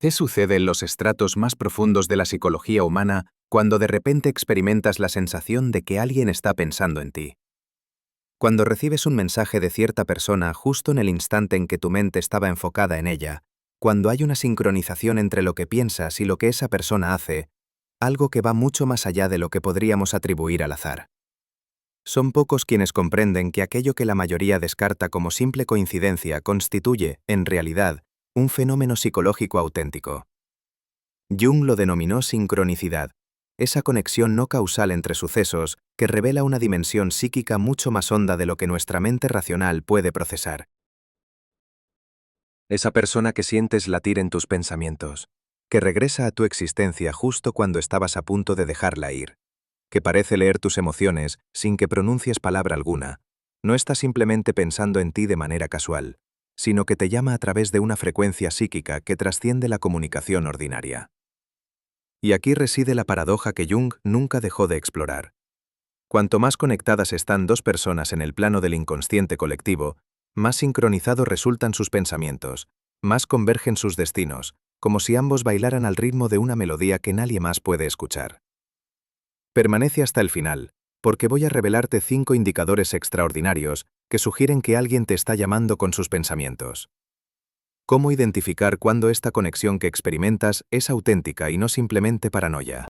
¿Qué sucede en los estratos más profundos de la psicología humana cuando de repente experimentas la sensación de que alguien está pensando en ti? Cuando recibes un mensaje de cierta persona justo en el instante en que tu mente estaba enfocada en ella, cuando hay una sincronización entre lo que piensas y lo que esa persona hace, algo que va mucho más allá de lo que podríamos atribuir al azar. Son pocos quienes comprenden que aquello que la mayoría descarta como simple coincidencia constituye, en realidad, un fenómeno psicológico auténtico. Jung lo denominó sincronicidad, esa conexión no causal entre sucesos que revela una dimensión psíquica mucho más honda de lo que nuestra mente racional puede procesar. Esa persona que sientes latir en tus pensamientos, que regresa a tu existencia justo cuando estabas a punto de dejarla ir, que parece leer tus emociones sin que pronuncies palabra alguna, no está simplemente pensando en ti de manera casual, sino que te llama a través de una frecuencia psíquica que trasciende la comunicación ordinaria. Y aquí reside la paradoja que Jung nunca dejó de explorar. Cuanto más conectadas están dos personas en el plano del inconsciente colectivo, más sincronizados resultan sus pensamientos, más convergen sus destinos, como si ambos bailaran al ritmo de una melodía que nadie más puede escuchar. Permanece hasta el final, porque voy a revelarte 5 indicadores extraordinarios que sugieren que alguien te está llamando con sus pensamientos. ¿Cómo identificar cuándo esta conexión que experimentas es auténtica y no simplemente paranoia?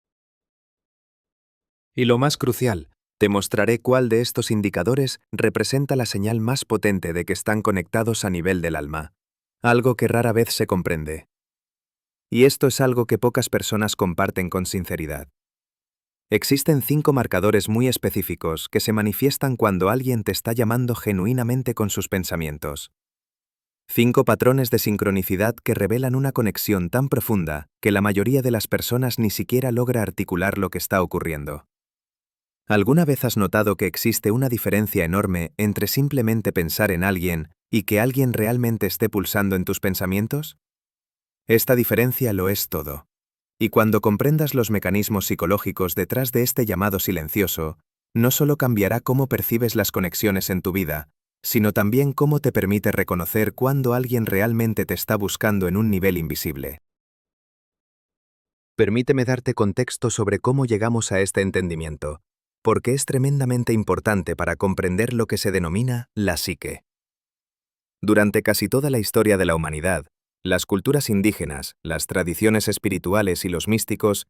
Y lo más crucial, te mostraré cuál de estos indicadores representa la señal más potente de que están conectados a nivel del alma, algo que rara vez se comprende. Y esto es algo que pocas personas comparten con sinceridad. Existen 5 marcadores muy específicos que se manifiestan cuando alguien te está llamando genuinamente con sus pensamientos. 5 patrones de sincronicidad que revelan una conexión tan profunda que la mayoría de las personas ni siquiera logra articular lo que está ocurriendo. ¿Alguna vez has notado que existe una diferencia enorme entre simplemente pensar en alguien y que alguien realmente esté pulsando en tus pensamientos? Esta diferencia lo es todo. Y cuando comprendas los mecanismos psicológicos detrás de este llamado silencioso, no solo cambiará cómo percibes las conexiones en tu vida, sino también cómo te permite reconocer cuándo alguien realmente te está buscando en un nivel invisible. Permíteme darte contexto sobre cómo llegamos a este entendimiento, porque es tremendamente importante para comprender lo que se denomina la psique. Durante casi toda la historia de la humanidad, las culturas indígenas, las tradiciones espirituales y los místicos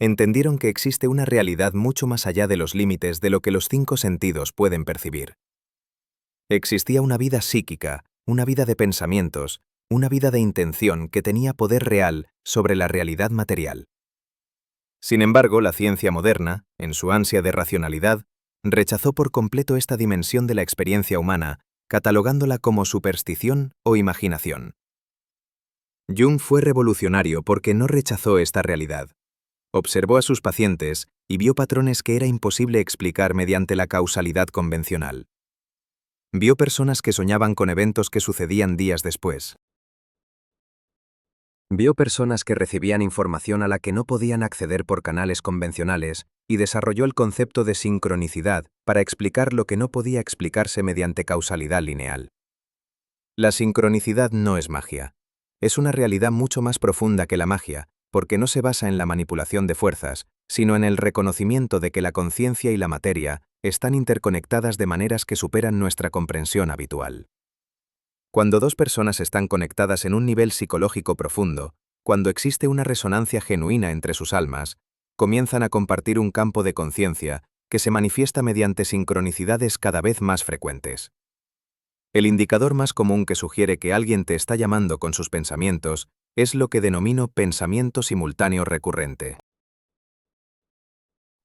entendieron que existe una realidad mucho más allá de los límites de lo que los 5 sentidos pueden percibir. Existía una vida psíquica, una vida de pensamientos, una vida de intención que tenía poder real sobre la realidad material. Sin embargo, la ciencia moderna, en su ansia de racionalidad, rechazó por completo esta dimensión de la experiencia humana, catalogándola como superstición o imaginación. Jung fue revolucionario porque no rechazó esta realidad. Observó a sus pacientes y vio patrones que era imposible explicar mediante la causalidad convencional. Vio personas que soñaban con eventos que sucedían días después. Vio personas que recibían información a la que no podían acceder por canales convencionales y desarrolló el concepto de sincronicidad para explicar lo que no podía explicarse mediante causalidad lineal. La sincronicidad no es magia. Es una realidad mucho más profunda que la magia, porque no se basa en la manipulación de fuerzas, sino en el reconocimiento de que la conciencia y la materia están interconectadas de maneras que superan nuestra comprensión habitual. Cuando dos personas están conectadas en un nivel psicológico profundo, cuando existe una resonancia genuina entre sus almas, comienzan a compartir un campo de conciencia que se manifiesta mediante sincronicidades cada vez más frecuentes. El indicador más común que sugiere que alguien te está llamando con sus pensamientos es lo que denomino pensamiento simultáneo recurrente.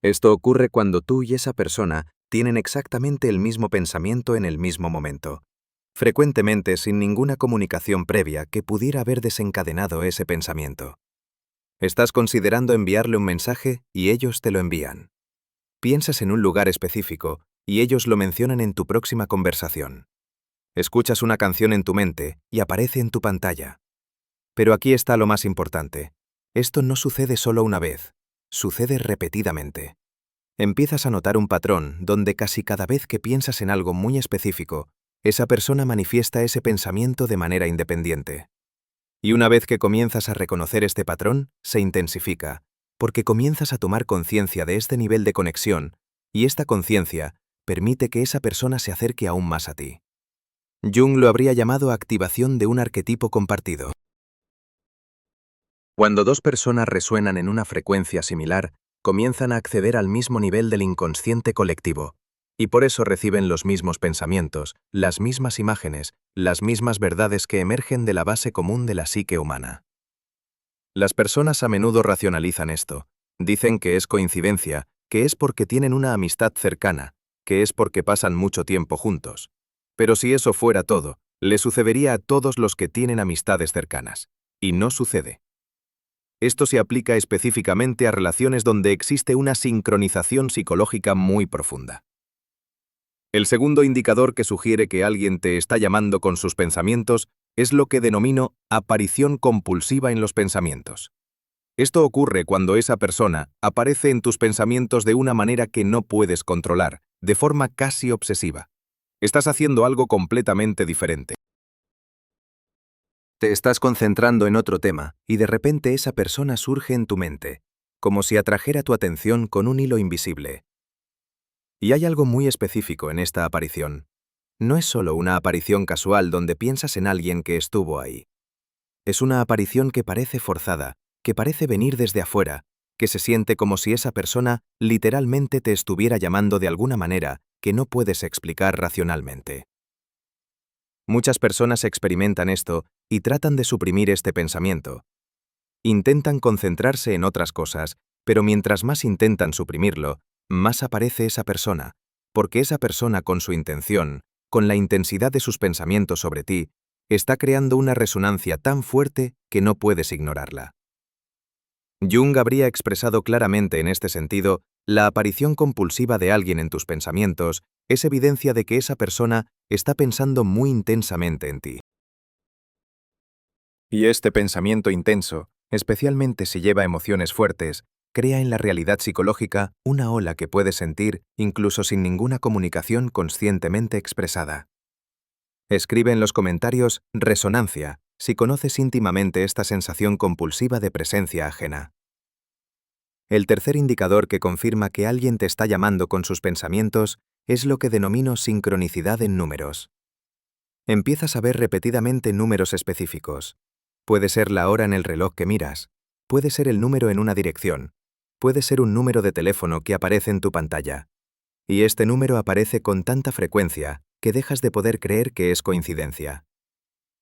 Esto ocurre cuando tú y esa persona tienen exactamente el mismo pensamiento en el mismo momento, frecuentemente sin ninguna comunicación previa que pudiera haber desencadenado ese pensamiento. Estás considerando enviarle un mensaje y ellos te lo envían. Piensas en un lugar específico y ellos lo mencionan en tu próxima conversación. Escuchas una canción en tu mente y aparece en tu pantalla. Pero aquí está lo más importante. Esto no sucede solo una vez, sucede repetidamente. Empiezas a notar un patrón donde casi cada vez que piensas en algo muy específico, esa persona manifiesta ese pensamiento de manera independiente. Y una vez que comienzas a reconocer este patrón, se intensifica, porque comienzas a tomar conciencia de este nivel de conexión, y esta conciencia permite que esa persona se acerque aún más a ti. Jung lo habría llamado activación de un arquetipo compartido. Cuando dos personas resuenan en una frecuencia similar, comienzan a acceder al mismo nivel del inconsciente colectivo, y por eso reciben los mismos pensamientos, las mismas imágenes, las mismas verdades que emergen de la base común de la psique humana. Las personas a menudo racionalizan esto. Dicen que es coincidencia, que es porque tienen una amistad cercana, que es porque pasan mucho tiempo juntos. Pero si eso fuera todo, le sucedería a todos los que tienen amistades cercanas. Y no sucede. Esto se aplica específicamente a relaciones donde existe una sincronización psicológica muy profunda. El segundo indicador que sugiere que alguien te está llamando con sus pensamientos es lo que denomino aparición compulsiva en los pensamientos. Esto ocurre cuando esa persona aparece en tus pensamientos de una manera que no puedes controlar, de forma casi obsesiva. Estás haciendo algo completamente diferente. Te estás concentrando en otro tema y de repente esa persona surge en tu mente, como si atrajera tu atención con un hilo invisible. Y hay algo muy específico en esta aparición. No es solo una aparición casual donde piensas en alguien que estuvo ahí. Es una aparición que parece forzada, que parece venir desde afuera, que se siente como si esa persona literalmente te estuviera llamando de alguna manera que no puedes explicar racionalmente. Muchas personas experimentan esto y tratan de suprimir este pensamiento. Intentan concentrarse en otras cosas, pero mientras más intentan suprimirlo, más aparece esa persona, porque esa persona con su intención, con la intensidad de sus pensamientos sobre ti, está creando una resonancia tan fuerte que no puedes ignorarla. Jung habría expresado claramente en este sentido, la aparición compulsiva de alguien en tus pensamientos es evidencia de que esa persona está pensando muy intensamente en ti. Y este pensamiento intenso, especialmente si lleva emociones fuertes, crea en la realidad psicológica una ola que puedes sentir incluso sin ninguna comunicación conscientemente expresada. Escribe en los comentarios resonancia si conoces íntimamente esta sensación compulsiva de presencia ajena. El tercer indicador que confirma que alguien te está llamando con sus pensamientos es lo que denomino sincronicidad en números. Empiezas a ver repetidamente números específicos. Puede ser la hora en el reloj que miras, puede ser el número en una dirección, puede ser un número de teléfono que aparece en tu pantalla. Y este número aparece con tanta frecuencia que dejas de poder creer que es coincidencia.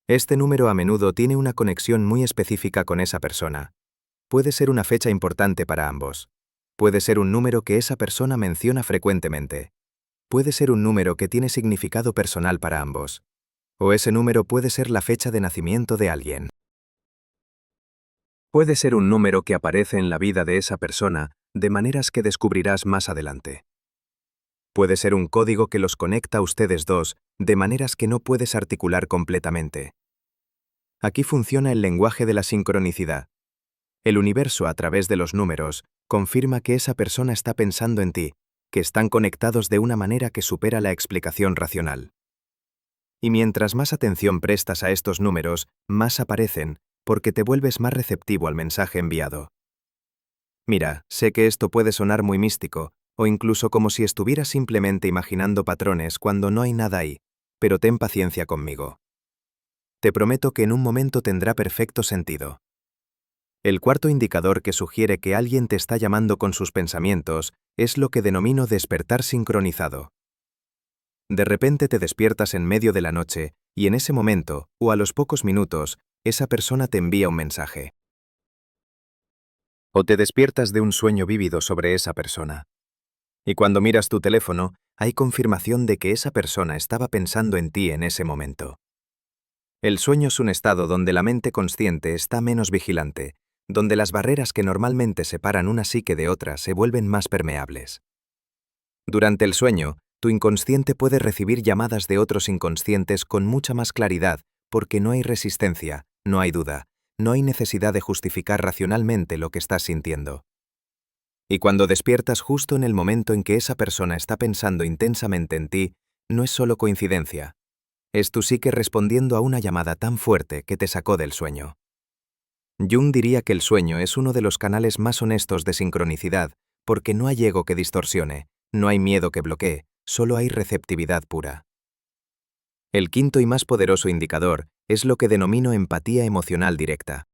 Este número a menudo tiene una conexión muy específica con esa persona. Puede ser una fecha importante para ambos. Puede ser un número que esa persona menciona frecuentemente. Puede ser un número que tiene significado personal para ambos. O ese número puede ser la fecha de nacimiento de alguien. Puede ser un número que aparece en la vida de esa persona de maneras que descubrirás más adelante. Puede ser un código que los conecta a ustedes dos de maneras que no puedes articular completamente. Aquí funciona el lenguaje de la sincronicidad. El universo, a través de los números, confirma que esa persona está pensando en ti, que están conectados de una manera que supera la explicación racional. Y mientras más atención prestas a estos números, más aparecen, porque te vuelves más receptivo al mensaje enviado. Mira, sé que esto puede sonar muy místico, o incluso como si estuvieras simplemente imaginando patrones cuando no hay nada ahí, pero ten paciencia conmigo. Te prometo que en un momento tendrá perfecto sentido. El cuarto indicador que sugiere que alguien te está llamando con sus pensamientos es lo que denomino despertar sincronizado. De repente te despiertas en medio de la noche y en ese momento, o a los pocos minutos, esa persona te envía un mensaje. O te despiertas de un sueño vívido sobre esa persona. Y cuando miras tu teléfono, hay confirmación de que esa persona estaba pensando en ti en ese momento. El sueño es un estado donde la mente consciente está menos vigilante, donde las barreras que normalmente separan una psique de otra se vuelven más permeables. Durante el sueño, tu inconsciente puede recibir llamadas de otros inconscientes con mucha más claridad porque no hay resistencia, no hay duda, no hay necesidad de justificar racionalmente lo que estás sintiendo. Y cuando despiertas justo en el momento en que esa persona está pensando intensamente en ti, no es solo coincidencia. Es tu psique respondiendo a una llamada tan fuerte que te sacó del sueño. Jung diría que el sueño es uno de los canales más honestos de sincronicidad, porque no hay ego que distorsione, no hay miedo que bloquee, solo hay receptividad pura. El quinto y más poderoso indicador es lo que denomino empatía emocional directa.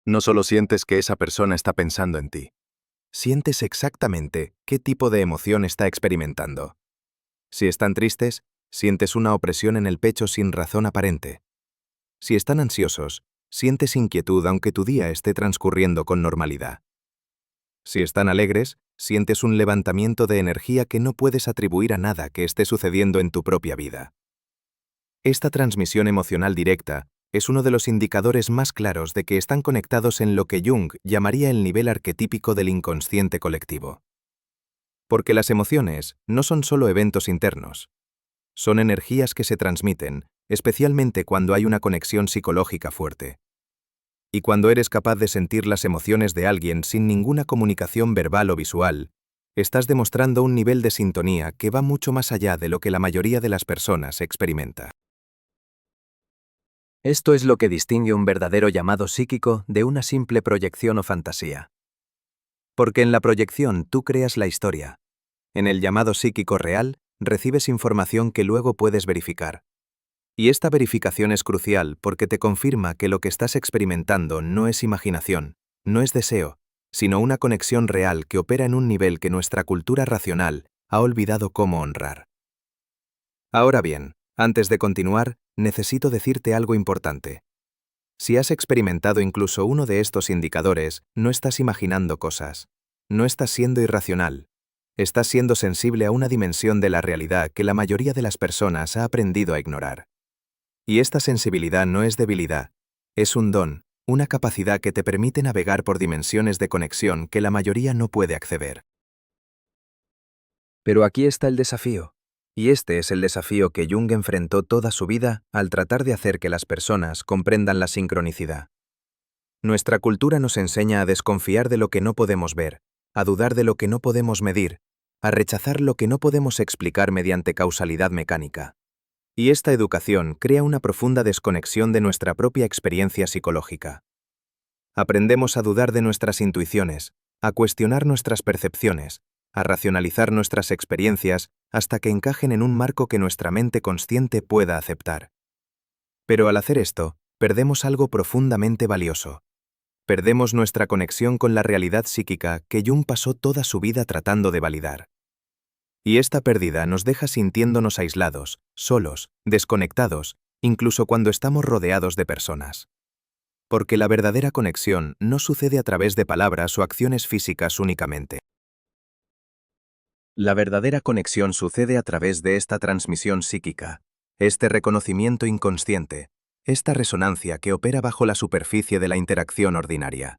No solo sientes que esa persona está pensando en ti. Sientes exactamente qué tipo de emoción está experimentando. Si están tristes, sientes una opresión en el pecho sin razón aparente. Si están ansiosos, sientes inquietud aunque tu día esté transcurriendo con normalidad. Si están alegres, sientes un levantamiento de energía que no puedes atribuir a nada que esté sucediendo en tu propia vida. Esta transmisión emocional directa es uno de los indicadores más claros de que están conectados en lo que Jung llamaría el nivel arquetípico del inconsciente colectivo. Porque las emociones no son solo eventos internos. Son energías que se transmiten, especialmente cuando hay una conexión psicológica fuerte. Y cuando eres capaz de sentir las emociones de alguien sin ninguna comunicación verbal o visual, estás demostrando un nivel de sintonía que va mucho más allá de lo que la mayoría de las personas experimenta. Esto es lo que distingue un verdadero llamado psíquico de una simple proyección o fantasía. Porque en la proyección tú creas la historia. En el llamado psíquico real, recibes información que luego puedes verificar. Y esta verificación es crucial porque te confirma que lo que estás experimentando no es imaginación, no es deseo, sino una conexión real que opera en un nivel que nuestra cultura racional ha olvidado cómo honrar. Ahora bien, antes de continuar, necesito decirte algo importante. Si has experimentado incluso uno de estos indicadores, no estás imaginando cosas. No estás siendo irracional. Estás siendo sensible a una dimensión de la realidad que la mayoría de las personas ha aprendido a ignorar. Y esta sensibilidad no es debilidad, es un don, una capacidad que te permite navegar por dimensiones de conexión que la mayoría no puede acceder. Pero aquí está el desafío. Y este es el desafío que Jung enfrentó toda su vida al tratar de hacer que las personas comprendan la sincronicidad. Nuestra cultura nos enseña a desconfiar de lo que no podemos ver, a dudar de lo que no podemos medir, a rechazar lo que no podemos explicar mediante causalidad mecánica. Y esta educación crea una profunda desconexión de nuestra propia experiencia psicológica. Aprendemos a dudar de nuestras intuiciones, a cuestionar nuestras percepciones, a racionalizar nuestras experiencias hasta que encajen en un marco que nuestra mente consciente pueda aceptar. Pero al hacer esto, perdemos algo profundamente valioso. Perdemos nuestra conexión con la realidad psíquica que Jung pasó toda su vida tratando de validar. Y esta pérdida nos deja sintiéndonos aislados, solos, desconectados, incluso cuando estamos rodeados de personas. Porque la verdadera conexión no sucede a través de palabras o acciones físicas únicamente. La verdadera conexión sucede a través de esta transmisión psíquica, este reconocimiento inconsciente, esta resonancia que opera bajo la superficie de la interacción ordinaria.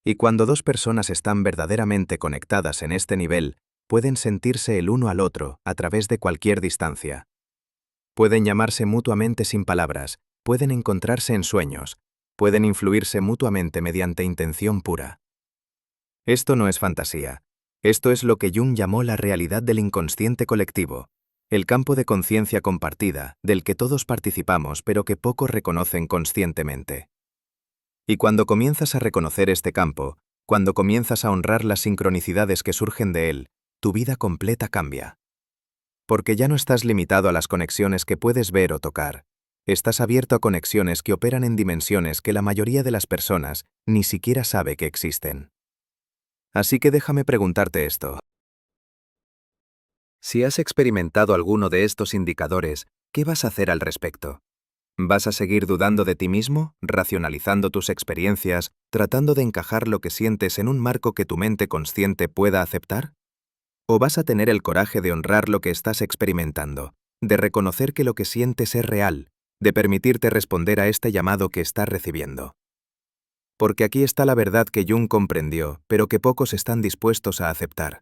Y cuando dos personas están verdaderamente conectadas en este nivel, pueden sentirse el uno al otro a través de cualquier distancia. Pueden llamarse mutuamente sin palabras, pueden encontrarse en sueños, pueden influirse mutuamente mediante intención pura. Esto no es fantasía. Esto es lo que Jung llamó la realidad del inconsciente colectivo, el campo de conciencia compartida, del que todos participamos pero que pocos reconocen conscientemente. Y cuando comienzas a reconocer este campo, cuando comienzas a honrar las sincronicidades que surgen de él, tu vida completa cambia. Porque ya no estás limitado a las conexiones que puedes ver o tocar. Estás abierto a conexiones que operan en dimensiones que la mayoría de las personas ni siquiera sabe que existen. Así que déjame preguntarte esto. Si has experimentado alguno de estos indicadores, ¿qué vas a hacer al respecto? ¿Vas a seguir dudando de ti mismo, racionalizando tus experiencias, tratando de encajar lo que sientes en un marco que tu mente consciente pueda aceptar? ¿O vas a tener el coraje de honrar lo que estás experimentando, de reconocer que lo que sientes es real, de permitirte responder a este llamado que estás recibiendo? Porque aquí está la verdad que Jung comprendió, pero que pocos están dispuestos a aceptar.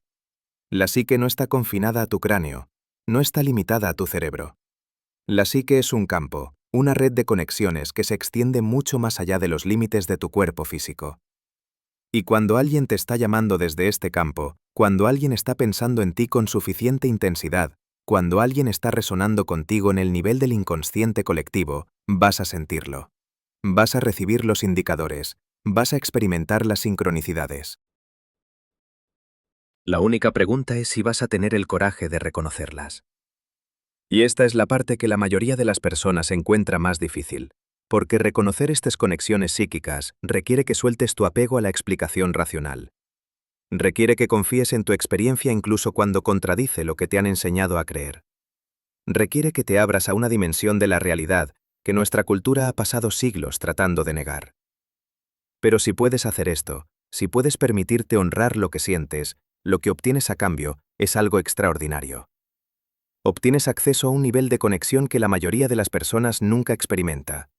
La psique no está confinada a tu cráneo, no está limitada a tu cerebro. La psique es un campo, una red de conexiones que se extiende mucho más allá de los límites de tu cuerpo físico. Y cuando alguien te está llamando desde este campo, cuando alguien está pensando en ti con suficiente intensidad, cuando alguien está resonando contigo en el nivel del inconsciente colectivo, vas a sentirlo. Vas a recibir los indicadores. Vas a experimentar las sincronicidades. La única pregunta es si vas a tener el coraje de reconocerlas. Y esta es la parte que la mayoría de las personas encuentra más difícil, porque reconocer estas conexiones psíquicas requiere que sueltes tu apego a la explicación racional. Requiere que confíes en tu experiencia incluso cuando contradice lo que te han enseñado a creer. Requiere que te abras a una dimensión de la realidad que nuestra cultura ha pasado siglos tratando de negar. Pero si puedes hacer esto, si puedes permitirte honrar lo que sientes, lo que obtienes a cambio es algo extraordinario. Obtienes acceso a un nivel de conexión que la mayoría de las personas nunca experimenta.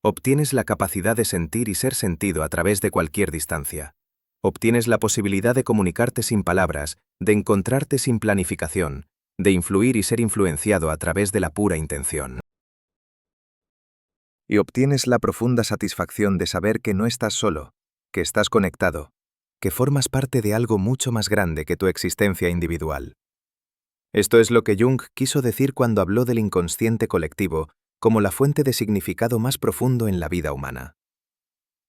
Obtienes la capacidad de sentir y ser sentido a través de cualquier distancia. Obtienes la posibilidad de comunicarte sin palabras, de encontrarte sin planificación, de influir y ser influenciado a través de la pura intención. Y obtienes la profunda satisfacción de saber que no estás solo, que estás conectado, que formas parte de algo mucho más grande que tu existencia individual. Esto es lo que Jung quiso decir cuando habló del inconsciente colectivo como la fuente de significado más profundo en la vida humana.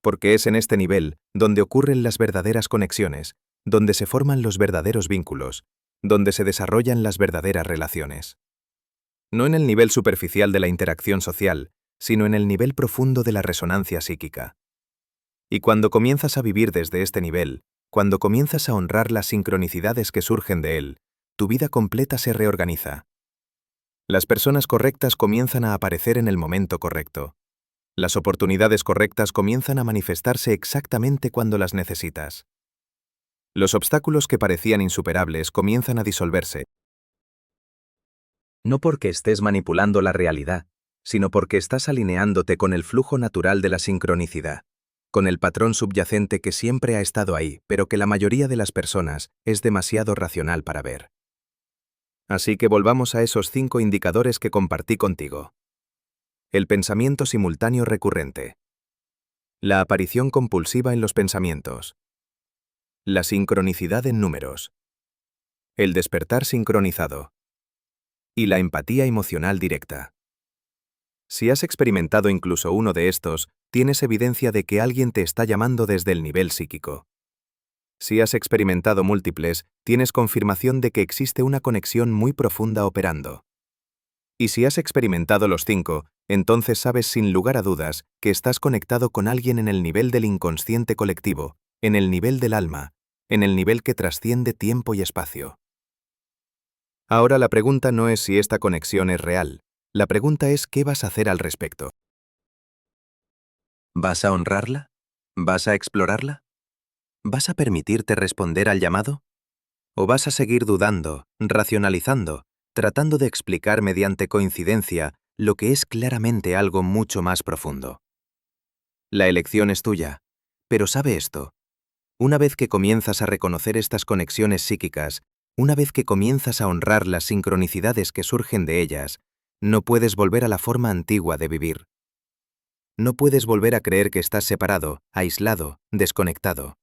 Porque es en este nivel donde ocurren las verdaderas conexiones, donde se forman los verdaderos vínculos, donde se desarrollan las verdaderas relaciones. No en el nivel superficial de la interacción social, sino en el nivel profundo de la resonancia psíquica. Y cuando comienzas a vivir desde este nivel, cuando comienzas a honrar las sincronicidades que surgen de él, tu vida completa se reorganiza. Las personas correctas comienzan a aparecer en el momento correcto. Las oportunidades correctas comienzan a manifestarse exactamente cuando las necesitas. Los obstáculos que parecían insuperables comienzan a disolverse. No porque estés manipulando la realidad, sino porque estás alineándote con el flujo natural de la sincronicidad, con el patrón subyacente que siempre ha estado ahí, pero que la mayoría de las personas es demasiado racional para ver. Así que volvamos a esos 5 indicadores que compartí contigo. El pensamiento simultáneo recurrente. La aparición compulsiva en los pensamientos. La sincronicidad en números. El despertar sincronizado. Y la empatía emocional directa. Si has experimentado incluso uno de estos, tienes evidencia de que alguien te está llamando desde el nivel psíquico. Si has experimentado múltiples, tienes confirmación de que existe una conexión muy profunda operando. Y si has experimentado los 5, entonces sabes sin lugar a dudas que estás conectado con alguien en el nivel del inconsciente colectivo, en el nivel del alma, en el nivel que trasciende tiempo y espacio. Ahora la pregunta no es si esta conexión es real, la pregunta es ¿qué vas a hacer al respecto? ¿Vas a honrarla? ¿Vas a explorarla? ¿Vas a permitirte responder al llamado? ¿O vas a seguir dudando, racionalizando, tratando de explicar mediante coincidencia lo que es claramente algo mucho más profundo? La elección es tuya, pero sabe esto. Una vez que comienzas a reconocer estas conexiones psíquicas, una vez que comienzas a honrar las sincronicidades que surgen de ellas, no puedes volver a la forma antigua de vivir. No puedes volver a creer que estás separado, aislado, desconectado.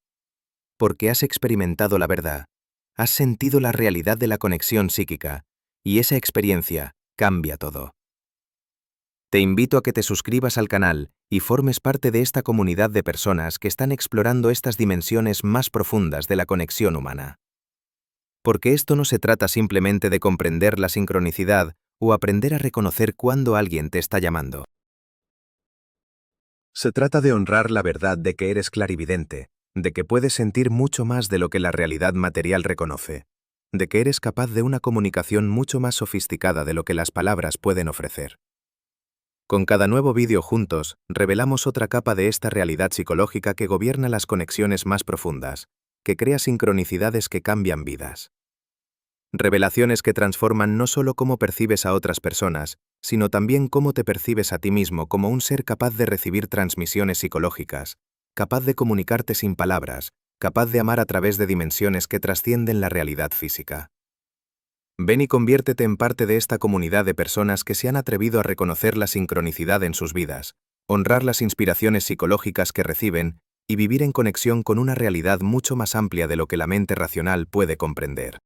Porque has experimentado la verdad, has sentido la realidad de la conexión psíquica, y esa experiencia cambia todo. Te invito a que te suscribas al canal y formes parte de esta comunidad de personas que están explorando estas dimensiones más profundas de la conexión humana. Porque esto no se trata simplemente de comprender la sincronicidad o aprender a reconocer cuando alguien te está llamando. Se trata de honrar la verdad de que eres clarividente, de que puedes sentir mucho más de lo que la realidad material reconoce, de que eres capaz de una comunicación mucho más sofisticada de lo que las palabras pueden ofrecer. Con cada nuevo vídeo juntos, revelamos otra capa de esta realidad psicológica que gobierna las conexiones más profundas, que crea sincronicidades que cambian vidas. Revelaciones que transforman no solo cómo percibes a otras personas, sino también cómo te percibes a ti mismo como un ser capaz de recibir transmisiones psicológicas, capaz de comunicarte sin palabras, capaz de amar a través de dimensiones que trascienden la realidad física. Ven y conviértete en parte de esta comunidad de personas que se han atrevido a reconocer la sincronicidad en sus vidas, honrar las inspiraciones psicológicas que reciben y vivir en conexión con una realidad mucho más amplia de lo que la mente racional puede comprender.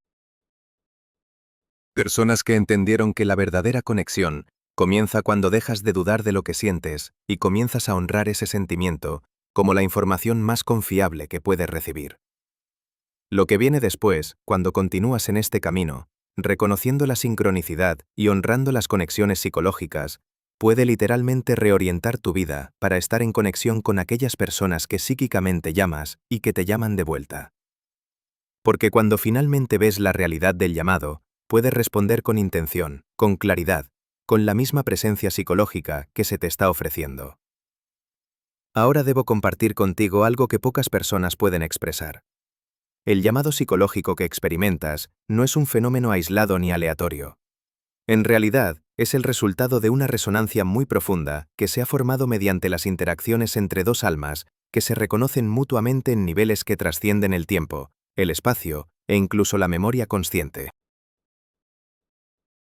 Personas que entendieron que la verdadera conexión Comienza cuando dejas de dudar de lo que sientes y comienzas a honrar ese sentimiento como la información más confiable que puedes recibir. Lo que viene después, cuando continúas en este camino, reconociendo la sincronicidad y honrando las conexiones psicológicas, puede literalmente reorientar tu vida para estar en conexión con aquellas personas que psíquicamente llamas y que te llaman de vuelta. Porque cuando finalmente ves la realidad del llamado, puedes responder con intención, con claridad, con la misma presencia psicológica que se te está ofreciendo. Ahora debo compartir contigo algo que pocas personas pueden expresar. El llamado psicológico que experimentas no es un fenómeno aislado ni aleatorio. En realidad, es el resultado de una resonancia muy profunda que se ha formado mediante las interacciones entre dos almas que se reconocen mutuamente en niveles que trascienden el tiempo, el espacio e incluso la memoria consciente.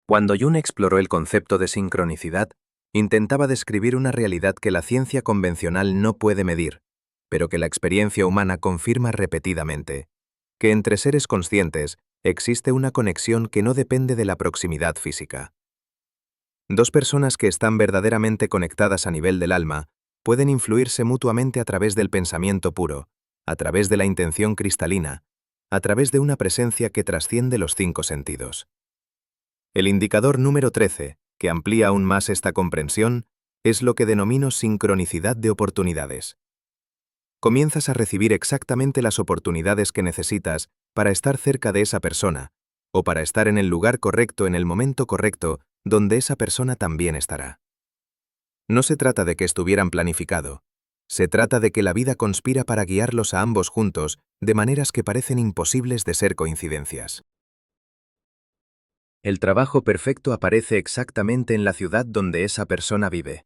Cuando Jung exploró el concepto de sincronicidad, intentaba describir una realidad que la ciencia convencional no puede medir, pero que la experiencia humana confirma repetidamente, que entre seres conscientes existe una conexión que no depende de la proximidad física. Dos personas que están verdaderamente conectadas a nivel del alma pueden influirse mutuamente a través del pensamiento puro, a través de la intención cristalina, a través de una presencia que trasciende los 5 sentidos. El indicador número 13, que amplía aún más esta comprensión, es lo que denomino sincronicidad de oportunidades. Comienzas a recibir exactamente las oportunidades que necesitas para estar cerca de esa persona, o para estar en el lugar correcto en el momento correcto, donde esa persona también estará. No se trata de que estuvieran planificado, se trata de que la vida conspira para guiarlos a ambos juntos de maneras que parecen imposibles de ser coincidencias. El trabajo perfecto aparece exactamente en la ciudad donde esa persona vive.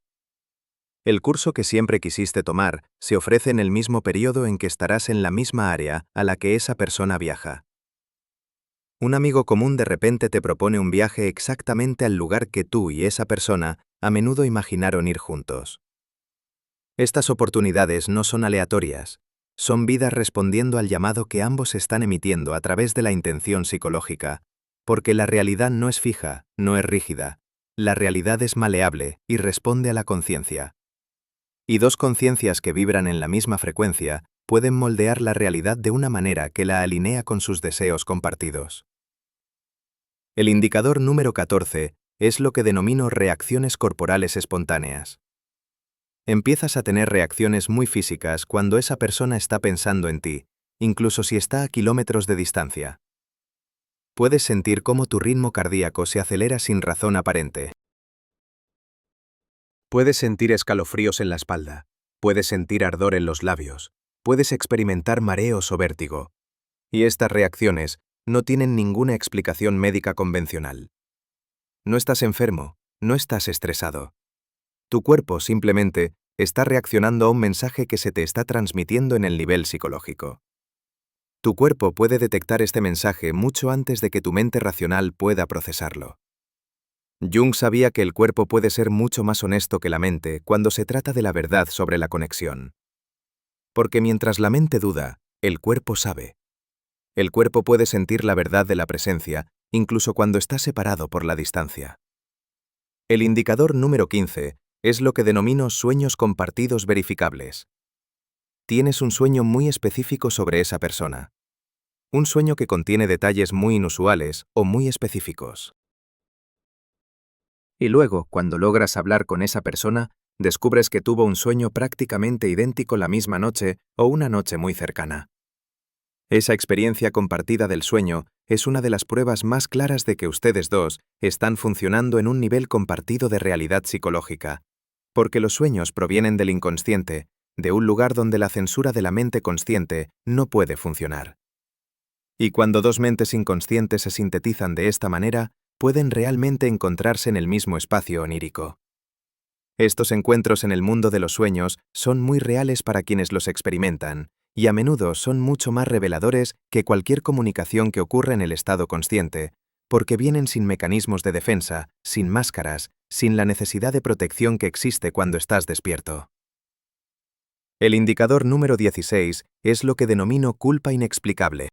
El curso que siempre quisiste tomar se ofrece en el mismo periodo en que estarás en la misma área a la que esa persona viaja. Un amigo común de repente te propone un viaje exactamente al lugar que tú y esa persona a menudo imaginaron ir juntos. Estas oportunidades no son aleatorias, son vidas respondiendo al llamado que ambos están emitiendo a través de la intención psicológica, porque la realidad no es fija, no es rígida, la realidad es maleable y responde a la conciencia. Y dos conciencias que vibran en la misma frecuencia pueden moldear la realidad de una manera que la alinea con sus deseos compartidos. El indicador número 14 es lo que denomino reacciones corporales espontáneas. Empiezas a tener reacciones muy físicas cuando esa persona está pensando en ti, incluso si está a kilómetros de distancia. Puedes sentir cómo tu ritmo cardíaco se acelera sin razón aparente. Puedes sentir escalofríos en la espalda, puedes sentir ardor en los labios, puedes experimentar mareos o vértigo. Y estas reacciones no tienen ninguna explicación médica convencional. No estás enfermo, no estás estresado. Tu cuerpo simplemente está reaccionando a un mensaje que se te está transmitiendo en el nivel psicológico. Tu cuerpo puede detectar este mensaje mucho antes de que tu mente racional pueda procesarlo. Jung sabía que el cuerpo puede ser mucho más honesto que la mente cuando se trata de la verdad sobre la conexión. Porque mientras la mente duda, el cuerpo sabe. El cuerpo puede sentir la verdad de la presencia, incluso cuando está separado por la distancia. El indicador número 15 es lo que denomino sueños compartidos verificables. Tienes un sueño muy específico sobre esa persona. Un sueño que contiene detalles muy inusuales o muy específicos. Y luego, cuando logras hablar con esa persona, descubres que tuvo un sueño prácticamente idéntico la misma noche o una noche muy cercana. Esa experiencia compartida del sueño es una de las pruebas más claras de que ustedes dos están funcionando en un nivel compartido de realidad psicológica, porque los sueños provienen del inconsciente, de un lugar donde la censura de la mente consciente no puede funcionar. Y cuando dos mentes inconscientes se sintetizan de esta manera, pueden realmente encontrarse en el mismo espacio onírico. Estos encuentros en el mundo de los sueños son muy reales para quienes los experimentan, y a menudo son mucho más reveladores que cualquier comunicación que ocurra en el estado consciente, porque vienen sin mecanismos de defensa, sin máscaras, sin la necesidad de protección que existe cuando estás despierto. El indicador número 16 es lo que denomino culpa inexplicable.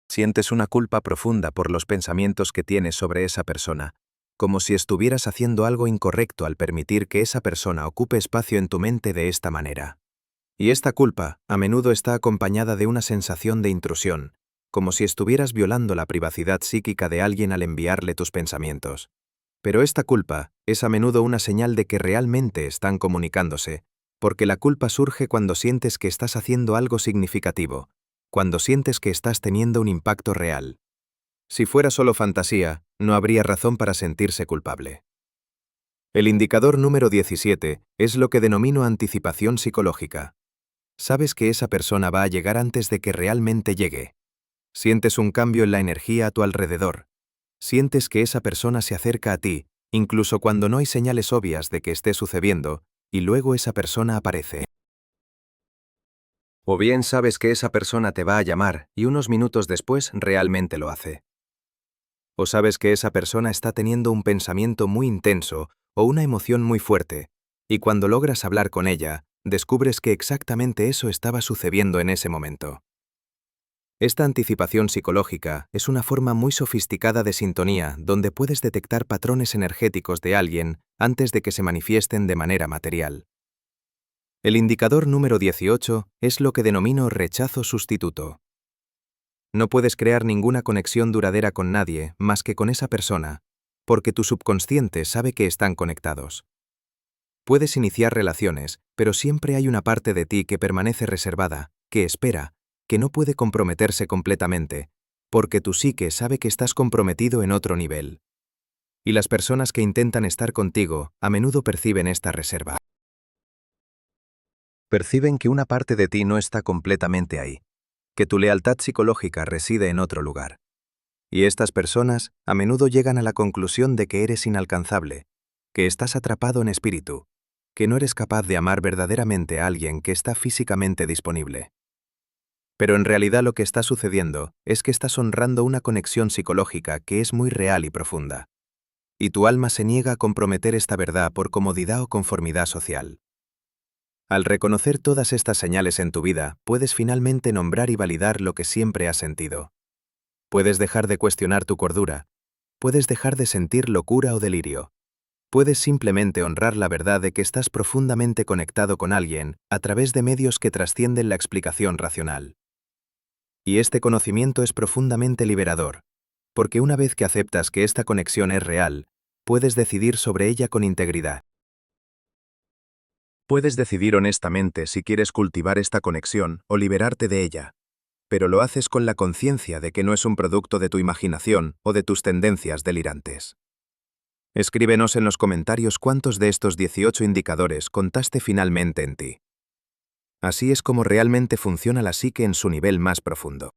Sientes una culpa profunda por los pensamientos que tienes sobre esa persona, como si estuvieras haciendo algo incorrecto al permitir que esa persona ocupe espacio en tu mente de esta manera. Y esta culpa a menudo está acompañada de una sensación de intrusión, como si estuvieras violando la privacidad psíquica de alguien al enviarle tus pensamientos. Pero esta culpa es a menudo una señal de que realmente están comunicándose, porque la culpa surge cuando sientes que estás haciendo algo significativo, cuando sientes que estás teniendo un impacto real. Si fuera solo fantasía, no habría razón para sentirse culpable. El indicador número 17 es lo que denomino anticipación psicológica. Sabes que esa persona va a llegar antes de que realmente llegue. Sientes un cambio en la energía a tu alrededor. Sientes que esa persona se acerca a ti, incluso cuando no hay señales obvias de que esté sucediendo, y luego esa persona aparece. O bien sabes que esa persona te va a llamar y unos minutos después realmente lo hace. O sabes que esa persona está teniendo un pensamiento muy intenso o una emoción muy fuerte, y cuando logras hablar con ella, descubres que exactamente eso estaba sucediendo en ese momento. Esta anticipación psicológica es una forma muy sofisticada de sintonía donde puedes detectar patrones energéticos de alguien antes de que se manifiesten de manera material. El indicador número 18 es lo que denomino rechazo sustituto. No puedes crear ninguna conexión duradera con nadie más que con esa persona, porque tu subconsciente sabe que están conectados. Puedes iniciar relaciones, pero siempre hay una parte de ti que permanece reservada, que espera, que no puede comprometerse completamente, porque tu psique sabe que estás comprometido en otro nivel. Y las personas que intentan estar contigo a menudo perciben esta reserva. Perciben que una parte de ti no está completamente ahí, que tu lealtad psicológica reside en otro lugar. Y estas personas a menudo llegan a la conclusión de que eres inalcanzable, que estás atrapado en espíritu, que no eres capaz de amar verdaderamente a alguien que está físicamente disponible. Pero en realidad lo que está sucediendo es que estás honrando una conexión psicológica que es muy real y profunda. Y tu alma se niega a comprometer esta verdad por comodidad o conformidad social. Al reconocer todas estas señales en tu vida, puedes finalmente nombrar y validar lo que siempre has sentido. Puedes dejar de cuestionar tu cordura. Puedes dejar de sentir locura o delirio. Puedes simplemente honrar la verdad de que estás profundamente conectado con alguien a través de medios que trascienden la explicación racional. Y este conocimiento es profundamente liberador, porque una vez que aceptas que esta conexión es real, puedes decidir sobre ella con integridad. Puedes decidir honestamente si quieres cultivar esta conexión o liberarte de ella, pero lo haces con la conciencia de que no es un producto de tu imaginación o de tus tendencias delirantes. Escríbenos en los comentarios cuántos de estos 18 indicadores contaste finalmente en ti. Así es como realmente funciona la psique en su nivel más profundo.